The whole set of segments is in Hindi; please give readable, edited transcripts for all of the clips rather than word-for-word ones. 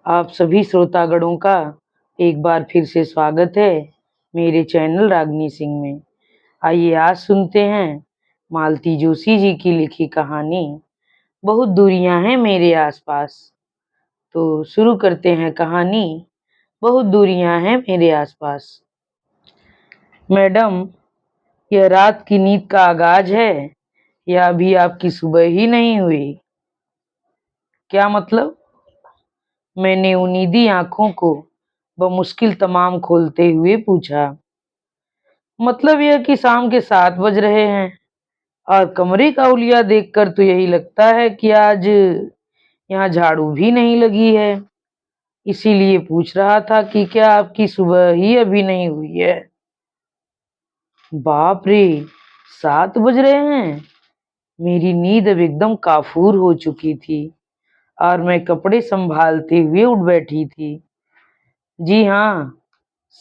आप सभी श्रोतागणों का एक बार फिर से स्वागत है मेरे चैनल रागनी सिंह में। आइए आज सुनते हैं मालती जोशी जी की लिखी कहानी बहुत दूरियां हैं मेरे आसपास। तो शुरू करते हैं कहानी बहुत दूरियां हैं मेरे आसपास। मैडम, यह रात की नींद का आगाज है या अभी आपकी सुबह ही नहीं हुई? क्या मतलब? मैंने उनीदी आंखों को बमुश्किल तमाम खोलते हुए पूछा। मतलब यह कि शाम के 7 बज रहे हैं और कमरे का हुलिया देखकर तो यही लगता है कि आज यहाँ झाड़ू भी नहीं लगी है। इसीलिए पूछ रहा था कि क्या आपकी सुबह ही अभी नहीं हुई है? बाप रे, 7 बज रहे हैं। मेरी नींद अब एकदम काफूर हो चुकी थी और मैं कपड़े संभालते हुए उठ बैठी थी। जी हाँ,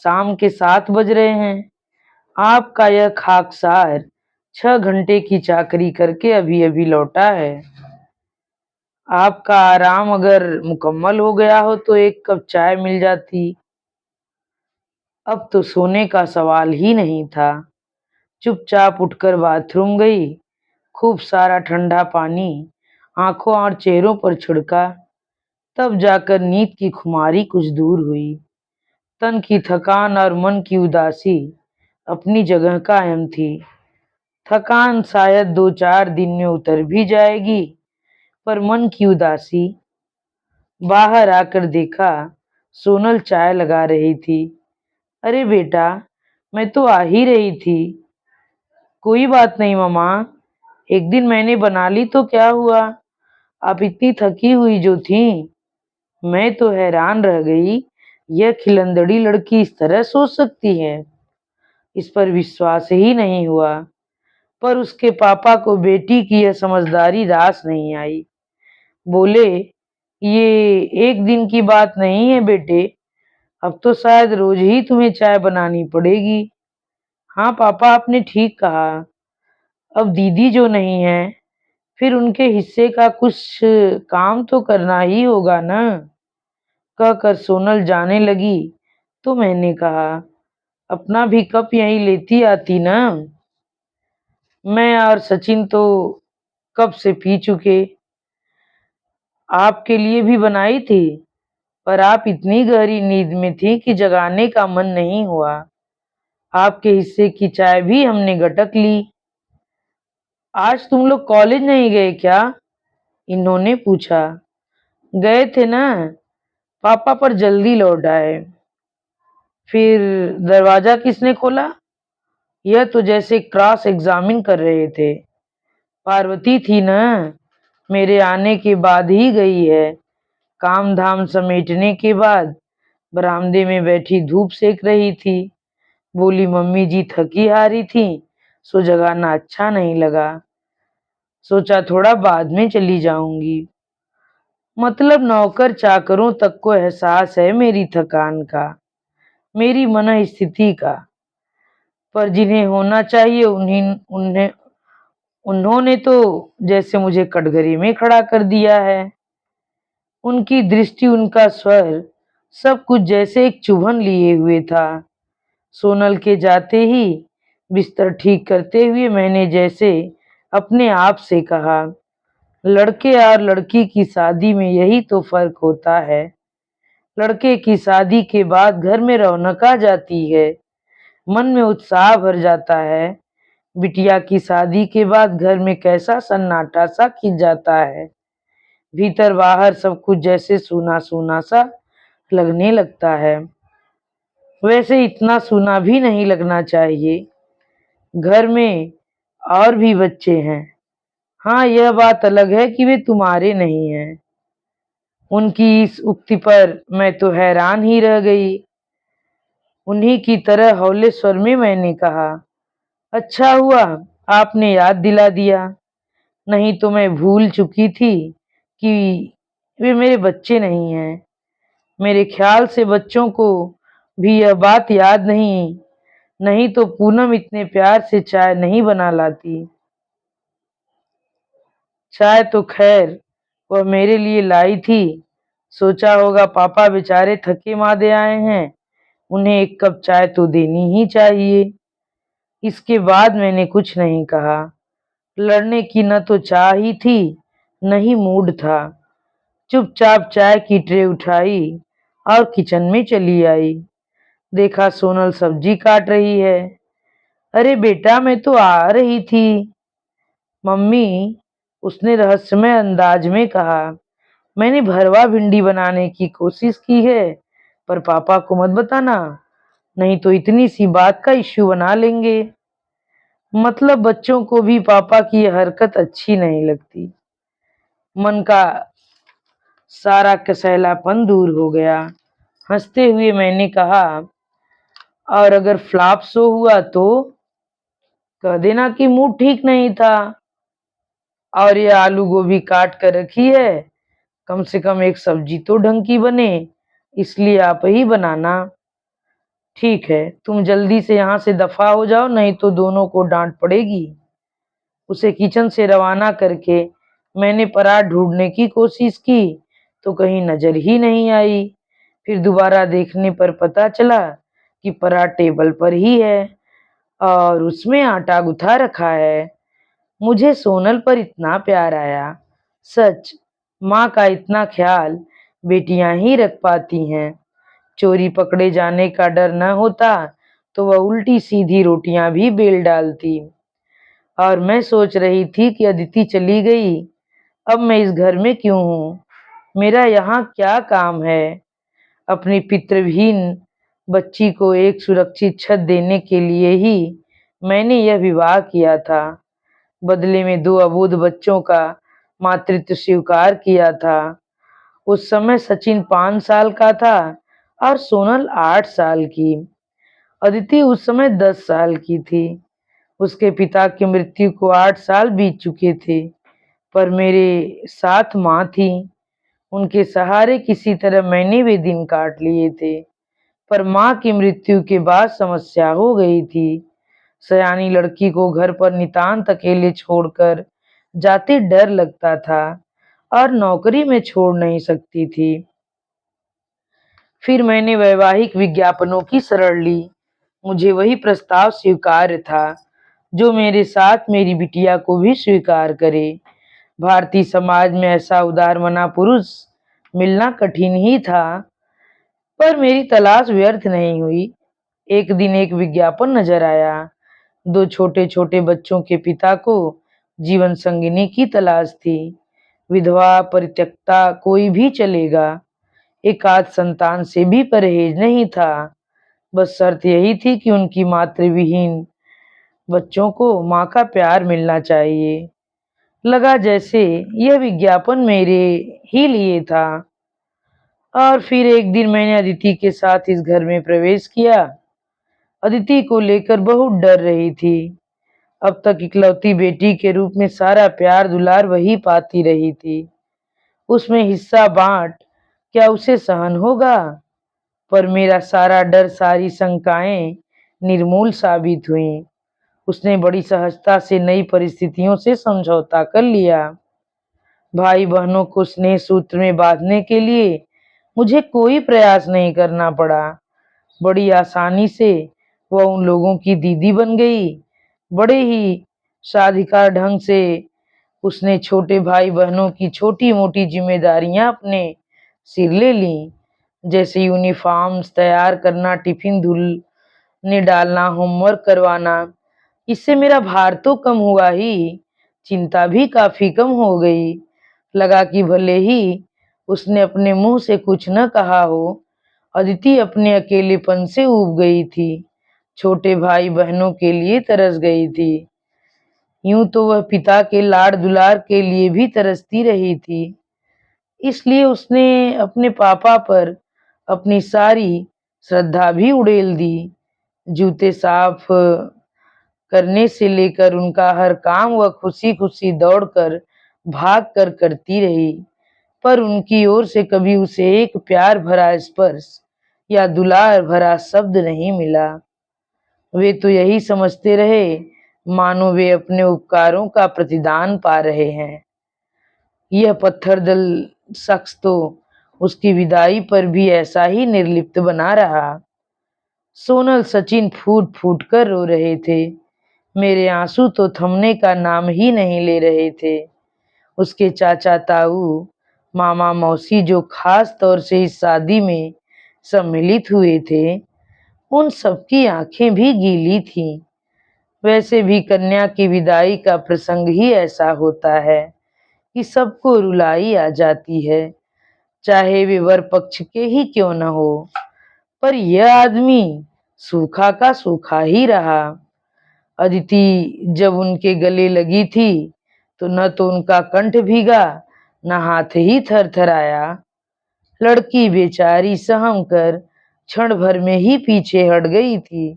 शाम के 7 बज रहे हैं। आपका यह खाकसार 6 घंटे की चाकरी करके अभी अभी लौटा है। आपका आराम अगर मुकम्मल हो गया हो तो एक कप चाय मिल जाती। अब तो सोने का सवाल ही नहीं था। चुपचाप उठकर बाथरूम गई। खूब सारा ठंडा पानी आंखों और चेहरों पर छिड़का। तब जाकर नींद की खुमारी कुछ दूर हुई। तन की थकान और मन की उदासी अपनी जगह कायम थी। थकान शायद 2-4 दिन में उतर भी जाएगी, पर मन की उदासी। बाहर आकर देखा, सोनल चाय लगा रही थी। अरे बेटा, मैं तो आ ही रही थी। कोई बात नहीं मम्मा, एक दिन मैंने बना ली तो क्या हुआ? आप इतनी थकी हुई जो थी। मैं तो हैरान रह गई, यह खिलंदड़ी लड़की इस तरह सोच सकती है। इस पर विश्वास ही नहीं हुआ। पर उसके पापा को बेटी की यह समझदारी रास नहीं आई। बोले, ये एक दिन की बात नहीं है बेटे, अब तो शायद रोज ही तुम्हें चाय बनानी पड़ेगी। हाँ पापा, आपने ठीक कहा। अब दीदी जो नहीं है, फिर उनके हिस्से का कुछ काम तो करना ही होगा ना। कहकर सोनल जाने लगी तो मैंने कहा, अपना भी कप यहीं लेती आती ना। मैं और सचिन तो कब से पी चुके। आपके लिए भी बनाई थी, पर आप इतनी गहरी नींद में थी कि जगाने का मन नहीं हुआ। आपके हिस्से की चाय भी हमने गटक ली। आज तुम लोग कॉलेज नहीं गए क्या? इन्होंने पूछा। गए थे ना, पापा पर जल्दी लौट आए। फिर दरवाजा किसने खोला? यह तो जैसे क्रॉस एग्जामिन कर रहे थे। पार्वती थी ना, मेरे आने के बाद ही गई है। काम धाम समेटने के बाद बरामदे में बैठी धूप सेक रही थी। बोली, मम्मी जी थकी हारी थी, सो जगाना अच्छा नहीं लगा। सोचा थोड़ा बाद में चली जाऊंगी। मतलब नौकर चाकरों तक को एहसास है मेरी थकान का, मेरी मन स्थिति का। पर जिन्हें होना चाहिए उन्हें उन्होंने तो जैसे मुझे कटघरे में खड़ा कर दिया है। उनकी दृष्टि, उनका स्वर, सब कुछ जैसे एक चुभन लिए हुए था। सोनल के जाते ही बिस्तर ठीक करते हुए मैंने जैसे अपने आप से कहा, लड़के और लड़की की शादी में यही तो फर्क होता है। लड़के की शादी के बाद घर में रौनक आ जाती है, मन में उत्साह भर जाता है। बिटिया की शादी के बाद घर में कैसा सन्नाटा सा खिंच जाता है। भीतर बाहर सब कुछ जैसे सूना सूना सा लगने लगता है। वैसे इतना सूना भी नहीं लगना चाहिए। घर में और भी बच्चे हैं। हाँ, यह बात अलग है कि वे तुम्हारे नहीं हैं। उनकी इस उक्ति पर मैं तो हैरान ही रह गई। उन्हीं की तरह हौले स्वर में मैंने कहा, अच्छा हुआ आपने याद दिला दिया, नहीं तो मैं भूल चुकी थी कि वे मेरे बच्चे नहीं हैं। मेरे ख्याल से बच्चों को भी यह बात याद नहीं, नहीं तो पूनम इतने प्यार से चाय नहीं बना लाती। चाय तो खैर वह मेरे लिए लाई थी, सोचा होगा पापा बेचारे थके मादे आए हैं, उन्हें एक कप चाय तो देनी ही चाहिए। इसके बाद मैंने कुछ नहीं कहा। लड़ने की न तो चाह ही थी, न ही मूड था। चुपचाप चाय की ट्रे उठाई और किचन में चली आई। देखा सोनल सब्जी काट रही है। अरे बेटा, मैं तो आ रही थी। मम्मी, उसने रहस्यमय अंदाज में कहा। मैंने भरवा भिंडी बनाने की कोशिश की है, पर पापा को मत बताना, नहीं तो इतनी सी बात का इश्यू बना लेंगे। मतलब बच्चों को भी पापा की यह हरकत अच्छी नहीं लगती। मन का सारा कसैलापन दूर हो गया। हंसते हुए मैंने कहा, और अगर फ्लॉप शो हुआ तो कह देना कि मूड ठीक नहीं था। और ये आलू गोभी काट कर रखी है, कम से कम एक सब्जी तो ढंग की बने, इसलिए आप ही बनाना। ठीक है, तुम जल्दी से यहाँ से दफा हो जाओ, नहीं तो दोनों को डांट पड़ेगी। उसे किचन से रवाना करके मैंने पराठ ढूंढने की कोशिश की तो कहीं नजर ही नहीं आई। फिर दोबारा देखने पर पता चला कि पराठ टेबल पर ही है और उसमें आटा गुथा रखा है। मुझे सोनल पर इतना प्यार आया। सच, माँ का इतना ख्याल बेटियां ही रख पाती हैं। चोरी पकड़े जाने का डर न होता तो वह उल्टी सीधी रोटियां भी बेल डालती। और मैं सोच रही थी कि अदिति चली गई, अब मैं इस घर में क्यों हूँ, मेरा यहाँ क्या काम है। अपनी पितृहीन बच्ची को एक सुरक्षित छत देने के लिए ही मैंने यह विवाह किया था। बदले में दो अबोध बच्चों का मातृत्व स्वीकार किया था। उस समय सचिन 5 साल का था और सोनल 8 साल की। अदिति उस समय 10 साल की थी। उसके पिता की मृत्यु को 8 साल बीत चुके थे, पर मेरे साथ माँ थी। उनके सहारे किसी तरह मैंने वे दिन काट लिए थे। पर माँ की मृत्यु के बाद समस्या हो गई थी। सयानी लड़की को घर पर नितांत अकेले छोड़कर जाते डर लगता था और नौकरी में छोड़ नहीं सकती थी। फिर मैंने वैवाहिक विज्ञापनों की शरण ली। मुझे वही प्रस्ताव स्वीकार्य था जो मेरे साथ मेरी बिटिया को भी स्वीकार करे। भारतीय समाज में ऐसा उदारमना पुरुष मिलना कठिन ही था, पर मेरी तलाश व्यर्थ नहीं हुई। एक दिन एक विज्ञापन नजर आया। दो छोटे छोटे बच्चों के पिता को जीवन संगिनी की तलाश थी। विधवा परित्यक्ता कोई भी चलेगा, एकाध संतान से भी परहेज नहीं था। बस शर्त यही थी कि उनकी मातृविहीन बच्चों को माँ का प्यार मिलना चाहिए। लगा जैसे यह विज्ञापन मेरे ही लिए था। और फिर एक दिन मैंने अदिति के साथ इस घर में प्रवेश किया। अदिति को लेकर बहुत डर रही थी। अब तक इकलौती बेटी के रूप में सारा प्यार दुलार वही पाती रही थी। उसमें हिस्सा बांट क्या उसे सहन होगा? पर मेरा सारा डर, सारी शंकाएं निर्मूल साबित हुई। उसने बड़ी सहजता से नई परिस्थितियों से समझौता कर लिया। भाई बहनों को स्नेह सूत्र में बांधने के लिए मुझे कोई प्रयास नहीं करना पड़ा। बड़ी आसानी से वह उन लोगों की दीदी बन गई। बड़े ही साधिकार ढंग से उसने छोटे भाई बहनों की छोटी मोटी जिम्मेदारियां अपने सिर ले ली, जैसे यूनिफॉर्म्स तैयार करना, टिफिन धुलने डालना, होमवर्क करवाना। इससे मेरा भार तो कम हुआ ही, चिंता भी काफी कम हो गई। लगा कि भले ही उसने अपने मुंह से कुछ न कहा हो, अदिति अपने अकेलेपन से ऊब गई थी, छोटे भाई बहनों के लिए तरस गई थी। यूं तो वह पिता के लाड़ दुलार के लिए भी तरसती रही थी। इसलिए उसने अपने पापा पर अपनी सारी श्रद्धा भी उड़ेल दी। जूते साफ करने से लेकर उनका हर काम वह खुशी खुशी दौड़कर भाग कर करती रही, पर उनकी ओर से कभी उसे एक प्यार भरा स्पर्श या दुलार भरा शब्द नहीं मिला। वे तो यही समझते रहे मानो वे अपने उपकारों का प्रतिदान पा रहे हैं। यह पत्थर दिल शख्स तो उसकी विदाई पर भी ऐसा ही निर्लिप्त बना रहा। सोनल सचिन फूट फूट कर रो रहे थे। मेरे आंसू तो थमने का नाम ही नहीं ले रहे थे। उसके चाचा ताऊ, मामा मौसी जो खास तौर से इस शादी में सम्मिलित हुए थे, उन सबकी आंखें भी गीली थीं। वैसे भी कन्या की विदाई का प्रसंग ही ऐसा होता है कि सबको रुलाई आ जाती है, चाहे वे वर पक्ष के ही क्यों न हो। पर यह आदमी सूखा का सूखा ही रहा। अदिति जब उनके गले लगी थी तो न तो उनका कंठ भीगा, न हाथ ही थरथराया। लड़की बेचारी सहम कर क्षण भर में ही पीछे हट गई थी।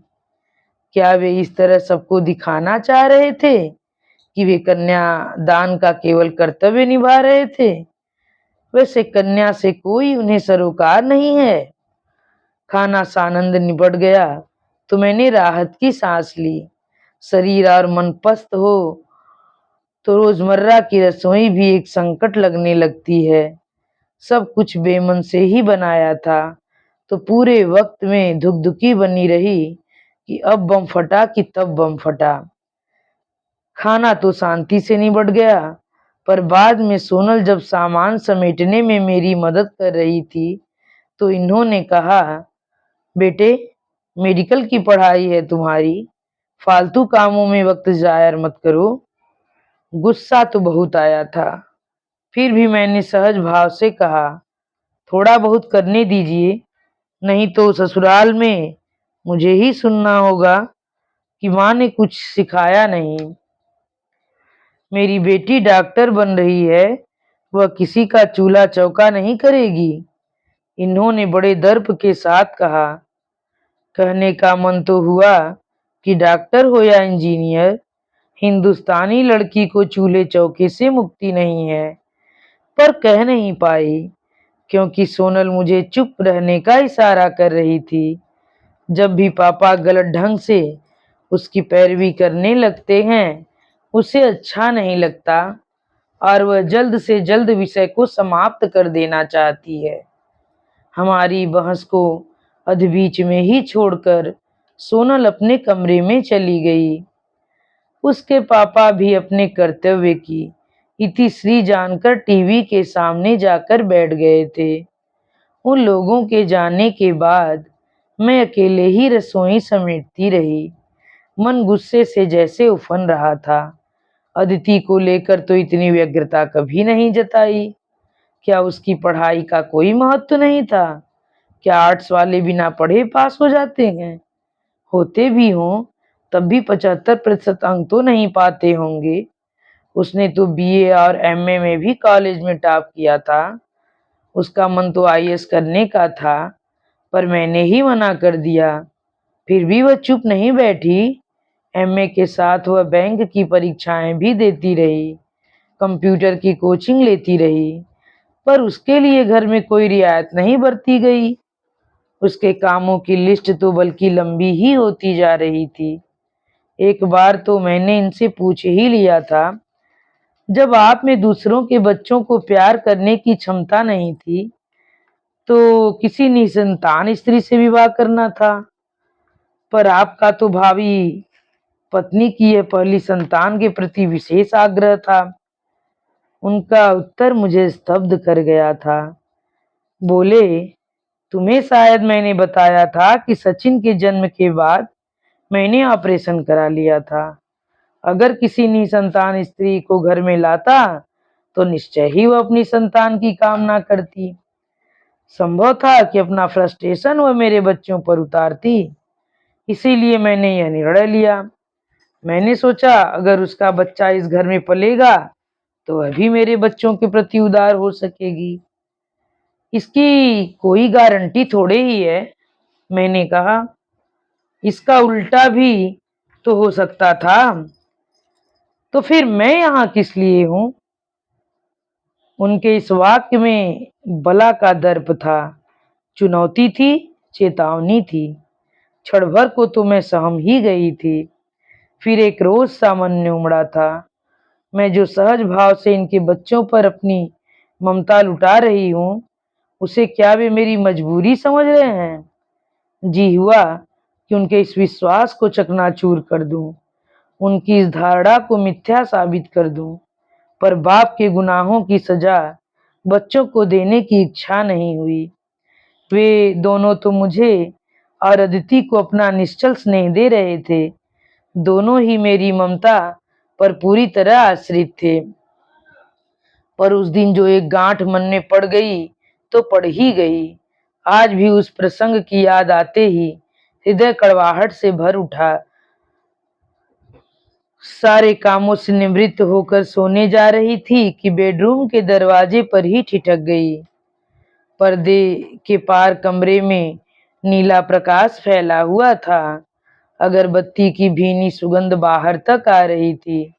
क्या वे इस तरह सबको दिखाना चाह रहे थे कि वे कन्या दान का केवल कर्तव्य निभा रहे थे? वैसे कन्या से कोई उन्हें सरोकार नहीं है। खाना सानंद निबट गया तो मैंने राहत की सांस ली। शरीर और मन पस्त हो तो रोजमर्रा की रसोई भी एक संकट लगने लगती है। सब कुछ बेमन से ही बनाया था तो पूरे वक्त में धुकधुकी बनी रही कि अब बम फटा कि तब बम फटा। खाना तो शांति से निबट गया, पर बाद में सोनल जब सामान समेटने में मेरी मदद कर रही थी तो इन्होंने कहा, बेटे, मेडिकल की पढ़ाई है तुम्हारी, फालतू कामों में वक्त जाया मत करो। गुस्सा तो बहुत आया था, फिर भी मैंने सहज भाव से कहा, थोड़ा बहुत करने दीजिए, नहीं तो ससुराल में मुझे ही सुनना होगा कि माँ ने कुछ सिखाया नहीं। मेरी बेटी डॉक्टर बन रही है, वह किसी का चूल्हा चौका नहीं करेगी। इन्होंने बड़े दर्प के साथ कहा। कहने का मन तो हुआ कि डॉक्टर हो या इंजीनियर, हिंदुस्तानी लड़की को चूल्हे चौके से मुक्ति नहीं है, पर कह नहीं पाई क्योंकि सोनल मुझे चुप रहने का इशारा कर रही थी। जब भी पापा गलत ढंग से उसकी पैरवी करने लगते हैं, उसे अच्छा नहीं लगता और वह जल्द से जल्द विषय को समाप्त कर देना चाहती है। हमारी बहस को अधबीच में ही छोड़कर सोनल अपने कमरे में चली गई। उसके पापा भी अपने कर्तव्य की इतिश्री जानकर टीवी के सामने जाकर बैठ गए थे। उन लोगों के जाने के बाद मैं अकेले ही रसोई समेटती रही। मन गुस्से से जैसे उफन रहा था। अदिति को लेकर तो इतनी व्यग्रता कभी नहीं जताई। क्या उसकी पढ़ाई का कोई महत्व नहीं था? क्या आर्ट्स वाले बिना पढ़े पास हो जाते हैं? होते भी हों तब भी 75% अंक तो नहीं पाते होंगे। उसने तो बीए और एमए में भी कॉलेज में टॉप किया था। उसका मन तो आईएएस करने का था, पर मैंने ही मना कर दिया। फिर भी वह चुप नहीं बैठी। एमए के साथ वह बैंक की परीक्षाएं भी देती रही, कंप्यूटर की कोचिंग लेती रही, पर उसके लिए घर में कोई रियायत नहीं बरती गई। उसके कामों की लिस्ट तो बल्कि लंबी ही होती जा रही थी। एक बार तो मैंने इनसे पूछ ही लिया था, जब आप में दूसरों के बच्चों को प्यार करने की क्षमता नहीं थी तो किसी निसंतान स्त्री से विवाह करना था, पर आपका तो भावी पत्नी की यह पहली संतान के प्रति विशेष आग्रह था। उनका उत्तर मुझे स्तब्ध कर गया था। बोले, तुम्हें शायद मैंने बताया था कि सचिन के जन्म के बाद मैंने ऑपरेशन करा लिया था। अगर किसी निसंतान स्त्री को घर में लाता तो निश्चय ही वह अपनी संतान की कामना करती। संभव था कि अपना फ्रस्ट्रेशन वह मेरे बच्चों पर उतारती। इसीलिए मैंने यह निर्णय लिया। मैंने सोचा अगर उसका बच्चा इस घर में पलेगा तो वह भी मेरे बच्चों के प्रति उदार हो सकेगी। इसकी कोई गारंटी थोड़े ही है, मैंने कहा। इसका उल्टा भी तो हो सकता था। तो फिर मैं यहाँ किस लिए हूँ? उनके इस वाक्य में बला का दर्प था, चुनौती थी, चेतावनी थी। क्षण भर को तो मैं सहम ही गई थी। फिर एक रोज सा मन ने उमड़ा था। मैं जो सहज भाव से इनके बच्चों पर अपनी ममता लुटा रही हूँ, उसे क्या वे मेरी मजबूरी समझ रहे हैं? जी हुआ कि उनके इस विश्वास को चकनाचूर कर दूं, उनकी इस धारणा को मिथ्या साबित कर दूं, पर बाप के गुनाहों की सजा बच्चों को देने की इच्छा नहीं हुई। वे दोनों तो मुझे और अदिति को अपना निश्चल स्नेह दे रहे थे। दोनों ही मेरी ममता पर पूरी तरह आश्रित थे। पर उस दिन जो एक गांठ मन में पड़ गई तो पड़ ही गई। आज भी उस प्रसंग की याद आते ही हृदय कड़वाहट से भर उठा। सारे कामों से निवृत्त होकर सोने जा रही थी कि बेडरूम के दरवाजे पर ही ठिठक गई। पर्दे के पार कमरे में नीला प्रकाश फैला हुआ था। अगरबत्ती की भीनी सुगंध बाहर तक आ रही थी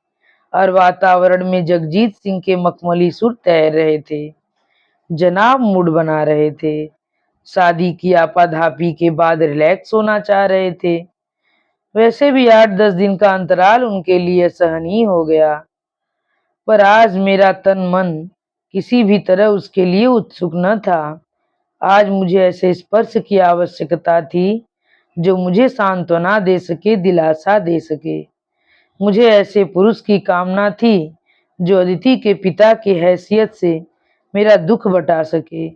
और वातावरण में जगजीत सिंह के मखमली सुर तैर रहे थे। जनाब मूड बना रहे थे। शादी की आपाधापी के बाद रिलैक्स होना चाह रहे थे। वैसे भी 8-10 दिन का अंतराल उनके लिए सहनीय हो गया, पर आज मेरा तन मन किसी भी तरह उसके लिए उत्सुक न था। आज मुझे ऐसे स्पर्श की आवश्यकता थी जो मुझे सांत्वना दे सके, दिलासा दे सके। मुझे ऐसे पुरुष की कामना थी जो अदिति के पिता की हैसियत से मेरा दुख बटा सके,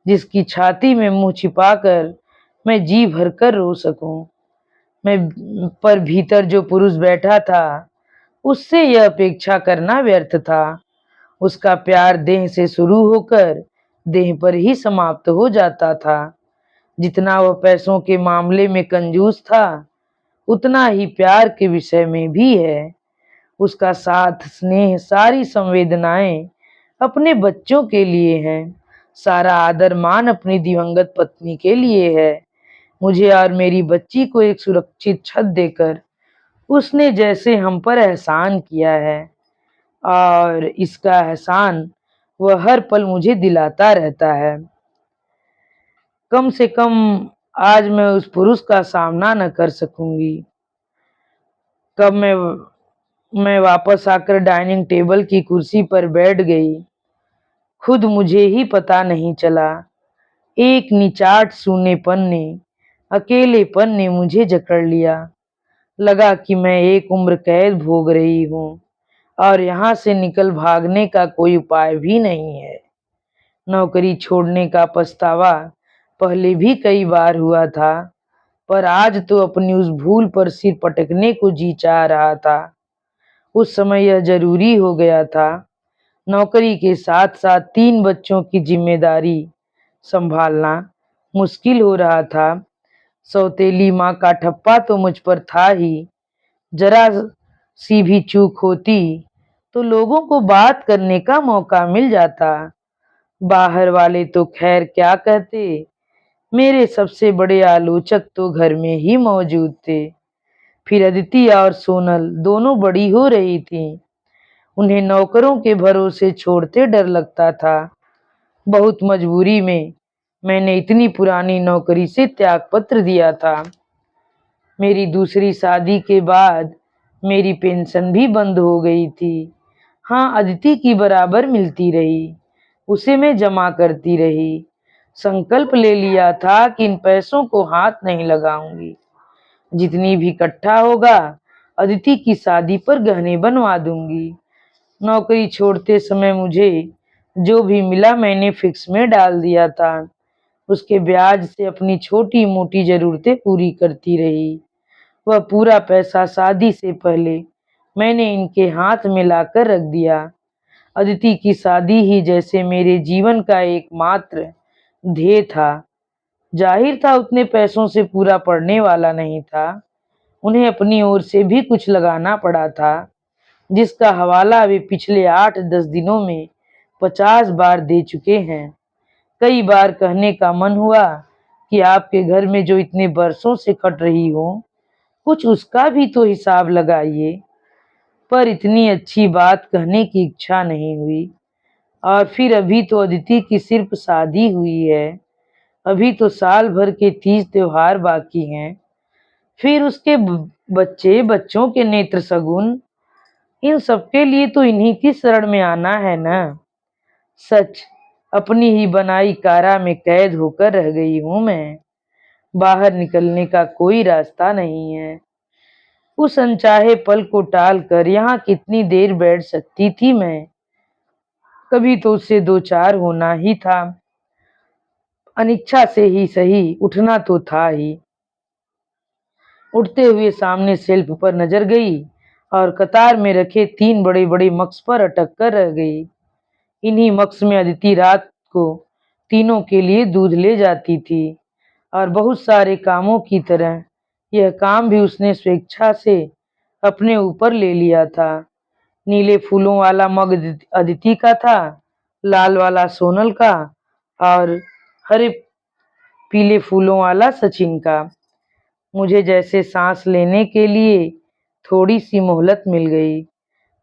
जिसकी छाती में मुंह छिपाकर मैं जी भरकर रो सकूं। मैं पर भीतर जो पुरुष बैठा था उससे यह अपेक्षा करना व्यर्थ था। उसका प्यार देह से शुरू होकर देह पर ही समाप्त हो जाता था। जितना वह पैसों के मामले में कंजूस था, उतना ही प्यार के विषय में भी है। उसका साथ, स्नेह, सारी संवेदनाएं अपने बच्चों के लिए हैं। सारा आदर मान अपनी दिवंगत पत्नी के लिए है। मुझे और मेरी बच्ची को एक सुरक्षित छत देकर उसने जैसे हम पर एहसान किया है, और इसका एहसान वह हर पल मुझे दिलाता रहता है। कम से कम आज मैं उस पुरुष का सामना न कर सकूंगी। कब मैं वापस आकर डाइनिंग टेबल की कुर्सी पर बैठ गई, खुद मुझे ही पता नहीं चला। एक निचाट सूनेपन ने, अकेलेपन ने मुझे जकड़ लिया। लगा कि मैं एक उम्र कैद भोग रही हूँ और यहाँ से निकल भागने का कोई उपाय भी नहीं है। नौकरी छोड़ने का पछतावा पहले भी कई बार हुआ था, पर आज तो अपनी उस भूल पर सिर पटकने को जी चाह रहा था। उस समय यह जरूरी हो गया था। नौकरी के साथ साथ 3 बच्चों की जिम्मेदारी संभालना मुश्किल हो रहा था। सौतेली माँ का ठप्पा तो मुझ पर था ही। जरा सी भी चूक होती तो लोगों को बात करने का मौका मिल जाता। बाहर वाले तो खैर क्या कहते, मेरे सबसे बड़े आलोचक तो घर में ही मौजूद थे। फिर अदिति और सोनल दोनों बड़ी हो रही थीं। उन्हें नौकरों के भरोसे छोड़ते डर लगता था। बहुत मजबूरी में मैंने इतनी पुरानी नौकरी से त्यागपत्र दिया था। मेरी दूसरी शादी के बाद मेरी पेंशन भी बंद हो गई थी। हाँ, अदिति की बराबर मिलती रही, उसे मैं जमा करती रही। संकल्प ले लिया था कि इन पैसों को हाथ नहीं लगाऊंगी। जितनी भी इकट्ठा होगा अदिति की शादी पर गहने बनवा दूंगी। नौकरी छोड़ते समय मुझे जो भी मिला मैंने फिक्स में डाल दिया था। उसके ब्याज से अपनी छोटी मोटी जरूरतें पूरी करती रही। वह पूरा पैसा शादी से पहले मैंने इनके हाथ में लाकर रख दिया। अदिति की शादी ही जैसे मेरे जीवन का एकमात्र ध्येय था। जाहिर था उतने पैसों से पूरा पड़ने वाला नहीं था। उन्हें अपनी ओर से भी कुछ लगाना पड़ा था, जिसका हवाला वे पिछले 8-10 दिनों में 50 बार दे चुके हैं। कई बार कहने का मन हुआ कि आपके घर में जो इतने बरसों से खट रही हो, कुछ उसका भी तो हिसाब लगाइए। पर इतनी अच्छी बात कहने की इच्छा नहीं हुई। और फिर अभी तो अदिति की सिर्फ शादी हुई है। अभी तो साल भर के 30 त्योहार बाकी हैं। फिर उसके बच्चे, बच्चों के नेत्र शगुन, इन सबके लिए तो इन्हीं की शरण में आना है ना। सच अपनी ही बनाई कारा में कैद होकर रह गई हूँ मैं। बाहर निकलने का कोई रास्ता नहीं है। उस अनचाहे पल को टाल कर यहाँ कितनी देर बैठ सकती थी मैं। कभी तो उससे दो चार होना ही था। अनिच्छा से ही सही, उठना तो था ही। उठते हुए सामने शेल्फ पर नजर गई और कतार में रखे तीन बड़े बड़े मग्स पर अटक कर रह गई। इन्हीं मग्स में अदिति रात को तीनों के लिए दूध ले जाती थी और बहुत सारे कामों की तरह यह काम भी उसने स्वेच्छा से अपने ऊपर ले लिया था। नीले फूलों वाला मग अदिति का था, लाल वाला सोनल का और हरे पीले फूलों वाला सचिन का। मुझे जैसे सांस लेने के लिए थोड़ी सी मोहलत मिल गई।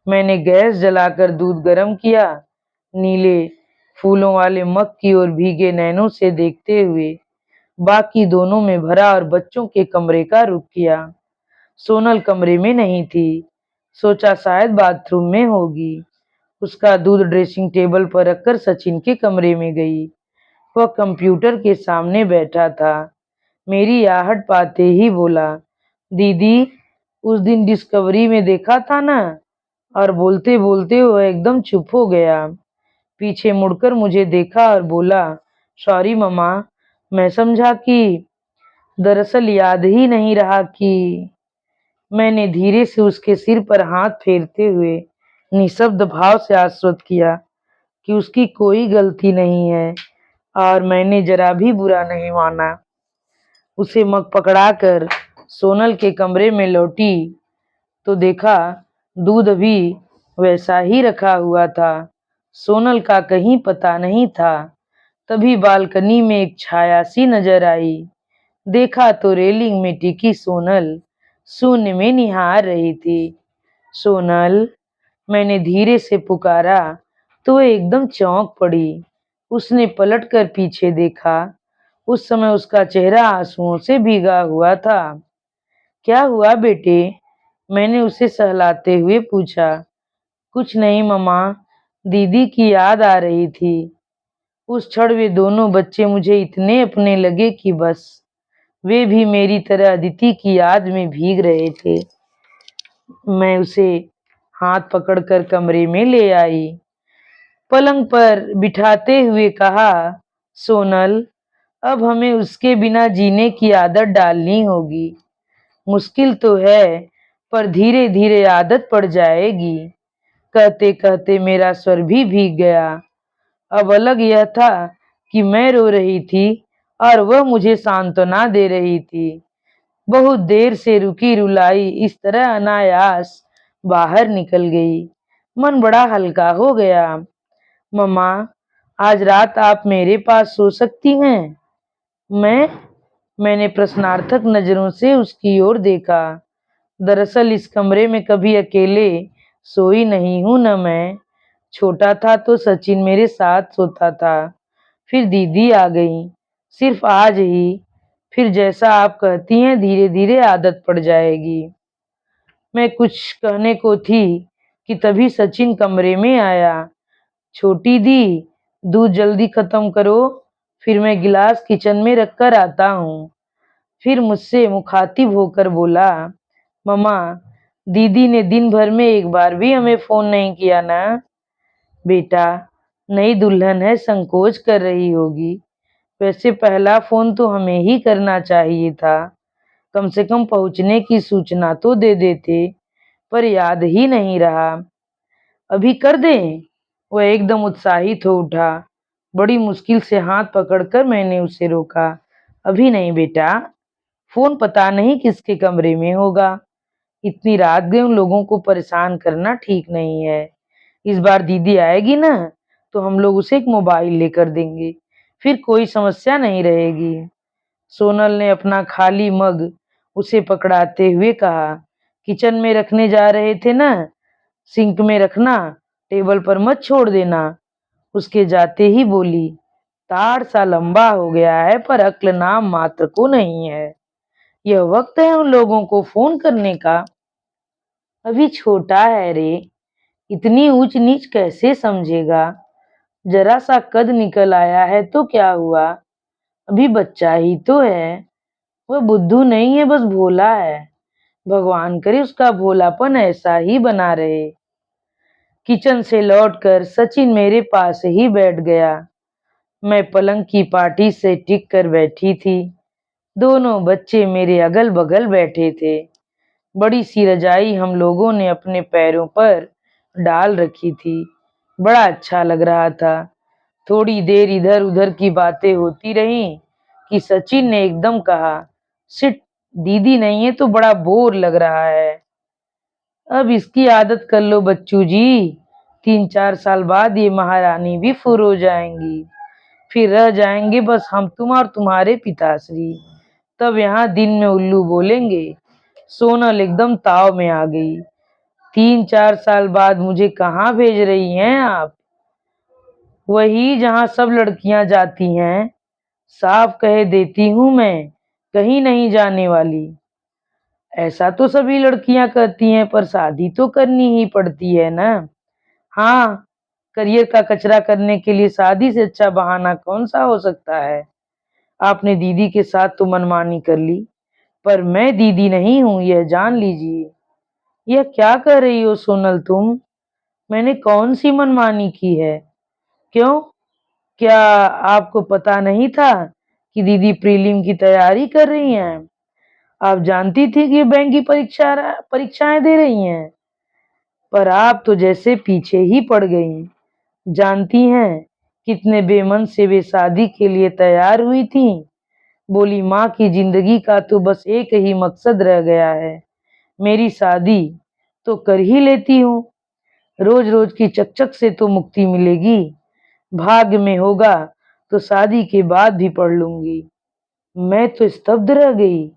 मैंने गैस जलाकर दूध गर्म किया। नीले फूलों वाले मग की ओर भीगे नैनों से देखते हुए बाकी दोनों में भरा और बच्चों के कमरे का रुख किया। सोनल कमरे में नहीं थी। सोचा शायद बाथरूम में होगी। उसका दूध ड्रेसिंग टेबल पर रखकर सचिन के कमरे में गई। वह कंप्यूटर के सामने बैठा था। मेरी आहट पाते ही बोला, दीदी, उस दिन डिस्कवरी में देखा था ना। और बोलते बोलते वह एकदम चुप हो गया। पीछे मुड़कर मुझे देखा और बोला, सॉरी मम्मा, मैं समझा कि दरअसल याद ही नहीं रहा कि। मैंने धीरे से उसके सिर पर हाथ फेरते हुए निशब्द भाव से आश्वस्त किया कि उसकी कोई गलती नहीं है और मैंने जरा भी बुरा नहीं माना। उसे मग पकड़ाकर सोनल के कमरे में लौटी तो देखा दूध अभी वैसा ही रखा हुआ था। सोनल का कहीं पता नहीं था। तभी बालकनी में एक छाया सी नजर आई। देखा तो रेलिंग में टिकी सोनल शून्य में निहार रही थी। सोनल, मैंने धीरे से पुकारा तो वह एकदम चौंक पड़ी। उसने पलटकर पीछे देखा। उस समय उसका चेहरा आंसुओं से भीगा हुआ था। क्या हुआ बेटे? मैंने उसे सहलाते हुए पूछा। कुछ नहीं मम्मा, दीदी की याद आ रही थी। उस क्षण वे दोनों बच्चे मुझे इतने अपने लगे कि बस वे भी मेरी तरह अदिति की याद में भीग रहे थे। मैं उसे हाथ पकड़कर कमरे में ले आई। पलंग पर बिठाते हुए कहा, सोनल, अब हमें उसके बिना जीने की आदत डालनी होगी। मुश्किल तो है पर धीरे धीरे आदत पड़ जाएगी। कहते कहते मेरा स्वर भी भीग गया। अब अलग यह था कि मैं रो रही थी और वह मुझे सांत्वना दे रही थी। बहुत देर से रुकी रुलाई इस तरह अनायास बाहर निकल गई। मन बड़ा हल्का हो गया। मम्मा, आज रात आप मेरे पास सो सकती हैं? मैं मैंने प्रश्नार्थक नजरों से उसकी ओर देखा। दरअसल इस कमरे में कभी अकेले सोई नहीं हूं न मैं। छोटा था तो सचिन मेरे साथ सोता था। फिर दीदी आ गई, सिर्फ आज ही। फिर जैसा आप कहती हैं धीरे धीरे आदत पड़ जाएगी। मैं कुछ कहने को थी कि तभी सचिन कमरे में आया। छोटी दी, दूध जल्दी खत्म करो, फिर मैं गिलास किचन में रख कर आता हूँ। फिर मुझसे मुखातिब होकर बोला, मम्मा, दीदी ने दिन भर में एक बार भी हमें फोन नहीं किया ना। बेटा, नई दुल्हन है, संकोच कर रही होगी। वैसे पहला फोन तो हमें ही करना चाहिए था। कम से कम पहुंचने की सूचना तो दे देते, पर याद ही नहीं रहा। अभी कर दें? वह एकदम उत्साहित हो उठा। बड़ी मुश्किल से हाथ पकड़कर मैंने उसे रोका। अभी नहीं बेटा, फोन पता नहीं किसके कमरे में होगा। इतनी रात गए उन लोगों को परेशान करना ठीक नहीं है। इस बार दीदी आएगी ना तो हम लोग उसे एक मोबाइल लेकर देंगे, फिर कोई समस्या नहीं रहेगी। सोनल ने अपना खाली मग उसे पकड़ाते हुए कहा, किचन में रखने जा रहे थे ना, सिंक में रखना, टेबल पर मत छोड़ देना। उसके जाते ही बोली, तार सा लंबा हो गया है पर अक्ल नाम मात्र को नहीं है। यह वक्त है उन लोगों को फोन करने का। अभी छोटा है रे, इतनी ऊंच नीच कैसे समझेगा। जरा सा कद निकल आया है तो क्या हुआ, अभी बच्चा ही तो है। वह बुद्धू नहीं है, बस भोला है। भगवान करे उसका भोलापन ऐसा ही बना रहे। किचन से लौटकर सचिन मेरे पास ही बैठ गया। मैं पलंग की पाटी से टिक कर बैठी थी। दोनों बच्चे मेरे अगल बगल बैठे थे। बड़ी सी रजाई हम लोगों ने अपने पैरों पर डाल रखी थी। बड़ा अच्छा लग रहा था। थोड़ी देर इधर उधर की बातें होती रहीं कि सचिन ने एकदम कहा, सिट, दीदी नहीं है तो बड़ा बोर लग रहा है। अब इसकी आदत कर लो बच्चू जी, 3-4 साल बाद ये महारानी भी फुर हो जाएंगी। फिर रह जाएंगे बस तुम और तुम्हारे पिताश्री। तब यहाँ दिन में उल्लू बोलेंगे। सोनल एकदम ताव में आ गई। 3-4 साल बाद मुझे कहाँ भेज रही हैं आप? वही जहाँ सब लड़कियां जाती हैं। साफ कह देती हूँ मैं, कहीं नहीं जाने वाली। ऐसा तो सभी लड़कियां कहती हैं, पर शादी तो करनी ही पड़ती है ना। हाँ, करियर का कचरा करने के लिए शादी से अच्छा बहाना कौन सा हो सकता है। आपने दीदी के साथ तो मनमानी कर ली, पर मैं दीदी नहीं हूँ, यह जान लीजिए। यह क्या कह रही हो सोनल तुम? मैंने कौन सी मनमानी की है? क्यों, क्या आपको पता नहीं था कि दीदी प्रीलिम की तैयारी कर रही हैं? आप जानती थी कि बैंक की परीक्षाएं दे रही हैं, पर आप तो जैसे पीछे ही पड़ गईं। जानती हैं कितने बेमन से वे शादी के लिए तैयार हुई थीं। बोली माँ की जिंदगी का तो बस एक ही मकसद रह गया है, मेरी शादी तो कर ही लेती हूँ। रोज रोज की चकचक से तो मुक्ति मिलेगी। भाग्य में होगा तो शादी के बाद भी पढ़ लूंगी। मैं तो स्तब्ध रह गई।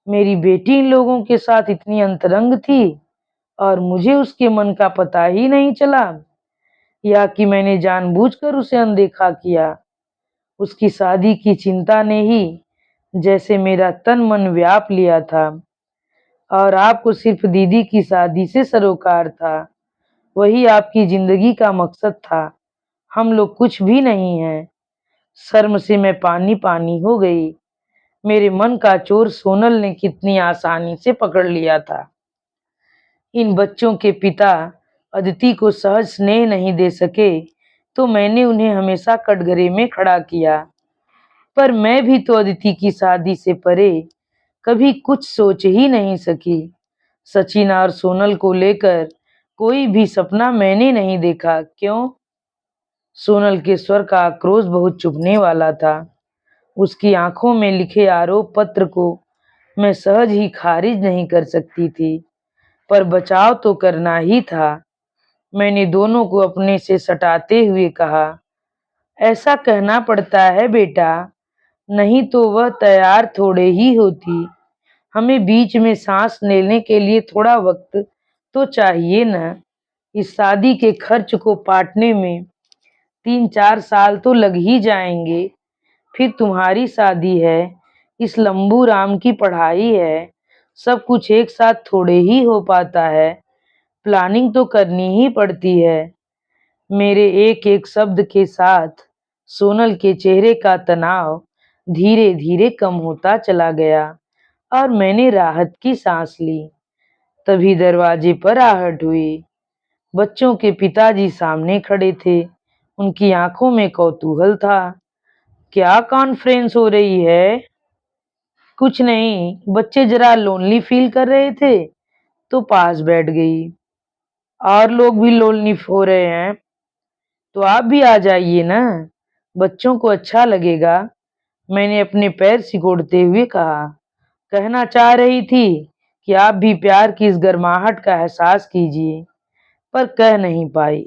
मेरी बेटी इन लोगों के साथ इतनी अंतरंग थी और मुझे उसके मन का पता ही नहीं चला, या कि मैंने जानबूझकर उसे अनदेखा किया। उसकी शादी की चिंता ने ही जैसे मेरा तन मन व्याप लिया था, और आपको सिर्फ दीदी की शादी से सरोकार था। वही आपकी जिंदगी का मकसद था। हम लोग कुछ भी नहीं हैं। शर्म से मैं पानी पानी हो गई। मेरे मन का चोर सोनल ने कितनी आसानी से पकड़ लिया था। इन बच्चों के पिता अदिति को सहज स्नेह नहीं दे सके, तो मैंने उन्हें हमेशा कटघरे में खड़ा किया। पर मैं भी तो अदिति की शादी से परे कभी कुछ सोच ही नहीं सकी। सचिन और सोनल को लेकर कोई भी सपना मैंने नहीं देखा। क्यों? सोनल के स्वर का आक्रोश बहुत चुभने वाला था। उसकी आंखों में लिखे आरोप पत्र को मैं सहज ही खारिज नहीं कर सकती थी, पर बचाव तो करना ही था। मैंने दोनों को अपने से सटाते हुए कहा, ऐसा कहना पड़ता है बेटा, नहीं तो वह तैयार थोड़े ही होती। हमें बीच में सांस लेने के लिए थोड़ा वक्त तो चाहिए न। इस शादी के खर्च को पाटने में 3-4 साल तो लग ही जाएंगे। फिर तुम्हारी शादी है, इस लंबू राम की पढ़ाई है। सब कुछ एक साथ थोड़े ही हो पाता है। प्लानिंग तो करनी ही पड़ती है। मेरे एक एक शब्द के साथ सोनल के चेहरे का तनाव धीरे धीरे कम होता चला गया और मैंने राहत की सांस ली। तभी दरवाजे पर आहट हुई। बच्चों के पिताजी सामने खड़े थे। उनकी आंखों में कौतूहल था। क्या कॉन्फ्रेंस हो रही है? कुछ नहीं, बच्चे जरा लोनली फील कर रहे थे तो पास बैठ गई। और लोग भी लोनली हो रहे हैं तो आप भी आ जाइए ना, बच्चों को अच्छा लगेगा। मैंने अपने पैर सिकोड़ते हुए कहा। कहना चाह रही थी कि आप भी प्यार की इस गर्माहट का एहसास कीजिए, पर कह नहीं पाई।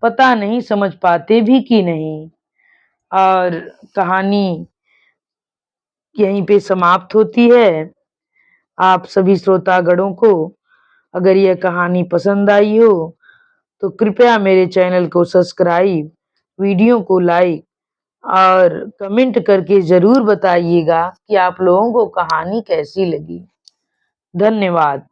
पता नहीं समझ पाते भी कि नहीं। और कहानी यहीं पे समाप्त होती है। आप सभी श्रोतागणों को अगर यह कहानी पसंद आई हो तो कृपया मेरे चैनल को सब्सक्राइब, वीडियो को लाइक और कमेंट करके जरूर बताइएगा कि आप लोगों को कहानी कैसी लगी। धन्यवाद।